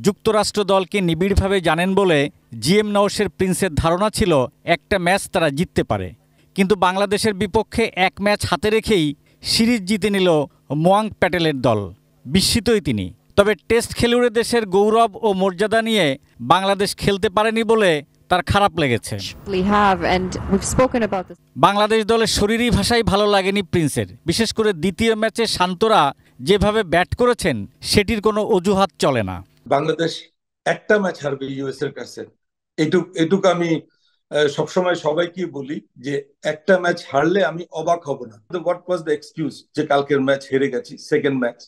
যুক্তরাষ্ট্র দলকে নিবিড়ভাবে জানেন বলে জিএম নওশের প্রিন্সের ধারণা ছিল একটা ম্যাচ তারা জিততে পারে, কিন্তু বাংলাদেশের বিপক্ষে এক ম্যাচ হাতে রেখেই সিরিজ জিতে নিল মোয়াঙ্ক প্যাটেলের দল। বিস্মিতই তিনি। তবে টেস্ট খেলুড়ে দেশের গৌরব ও মর্যাদা নিয়ে বাংলাদেশ খেলতে পারেনি বলে তার খারাপ লেগেছে। বাংলাদেশ দলের শরীরী ভাষাই ভালো লাগেনি প্রিন্সের। বিশেষ করে দ্বিতীয় ম্যাচে শান্তরা যেভাবে ব্যাট করেছেন সেটির কোনো অজুহাত চলে না। বাংলাদেশ একটা ম্যাচ হারবে ইউএস এর কাছে, এটুকু আমি সবসময় সবাইকে বলি যে একটা ম্যাচ হারলে আমি অবাক হব না। হোয়াট ওয়াজ দ্য এক্সকিউজ যে কালকের ম্যাচ হেরে গেছি, second match?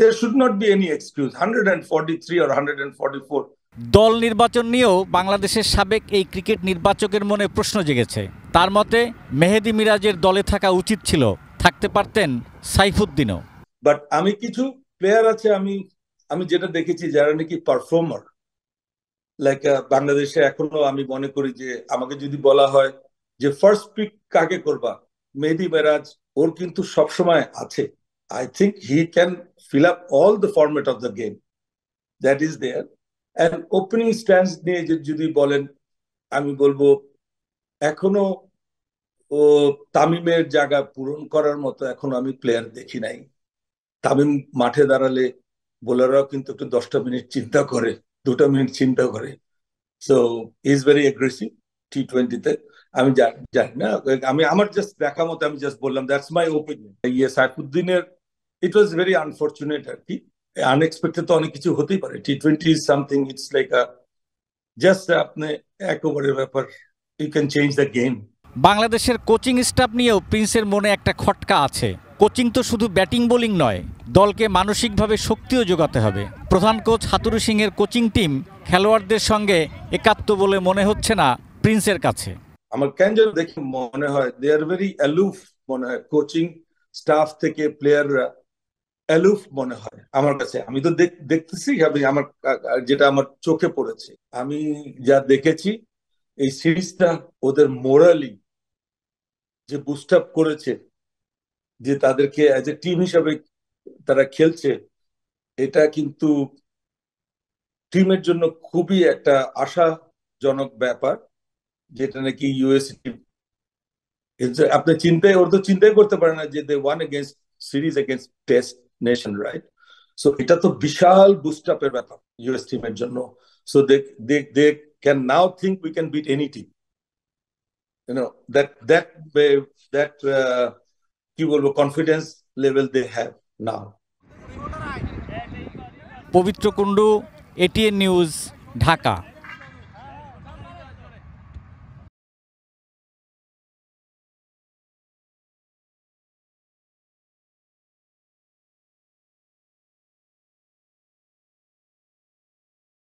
There should not be any excuse. 143 or 144. দল নির্বাচন নিয়েও বাংলাদেশের সাবেক এই ক্রিকেট নির্বাচকের মনে প্রশ্ন জেগেছে। তার মতে মেহেদী মিরাজের দলে থাকা উচিত ছিল, থাকতে পারতেন সাইফুদ্দিনও। বাট আমি কিছু প্লেয়ার আছে আমি যেটা দেখেছি যারা নাকি পারফর্মার, লাইক বাংলাদেশে এখনো আমি মনে করি যে আমাকে যদি বলা হয় যে ফার্স্ট পিক কাকে করবা, মেহেদী মিরাজ ওর কিন্তু সবসময় আছে। I think he can fill up all the format of the game that is there. And opening stance নিয়ে যদি বলেন, আমি বলবো এখনো ও তামিমের জায়গা পূরণ করার মতো এখনো আমি প্লেয়ার দেখি নাই। তামিম মাঠে দাঁড়ালে বোলাররাও কিন্তু একটু 10টা মিনিট চিন্তা করে, 2টা মিনিট চিন্তা করে। সো ইজ ভেরি অ্যাগ্রেসিভ টি20-তে। আমি জানি না, আমি আমার জাস্ট দেখা মতো আমি জাস্ট বললাম, দ্যাটস মাই ওপিনিয়ন। সাইফুদ্দিনের ইট ওয়াজ ভেরি আনফরচুনেট আর কি। আনএক্সপেক্টেড তো অনেক কিছু হতেই পারে। টি20 is something, it's like just আপনি এক ওভারের ব্যাপার, you can change the game. বাংলাদেশের কোচিং স্টাফ নিয়েও প্রিন্সের মনে একটা খটকা আছে। কোচিং তো শুধু ব্যাটিং বোলিং নয়, দলকে মানসিকভাবে শক্তিও যোগাতে হবে। প্রধান কোচ হাতুরু সিংয়ের কোচিং টিম খেলোয়াড়দের সঙ্গে একাত্ম বলে মনে হচ্ছে না প্রিন্সের কাছে। আমার কেন যেন দেখে মনে হয় দে আর ভেরি অ্যালুফ মনে হয়, কোচিং স্টাফ থেকে প্লেয়াররা অ্যালুফ মনে হয় আমার কাছে। আমি তো দেখতেছি, আমি আমার যেটা আমার চোখে পড়েছে, আমি যা দেখেছি এই সিরিজটা ওদের মোরালি যে বুস্ট আপ করেছে, যে তাদেরকে অ্যাজ এ টিম হিসাবে তারা খেলছে, এটা কিন্তু টিমের জন্য খুবই একটা আশাজনক ব্যাপার, যেটা নাকি ইউএস আপনি ওর তো চিন্তাই করতে পারে না যে they won against series against test nation, right? So এটা তো বিশাল বুস্ট আপের ব্যাপার ইউএস টিমের জন্য। So they can now think we can beat any team, that কি বলবো, confidence level they have now. Pabitra Kundu, ATN news, Dhaka.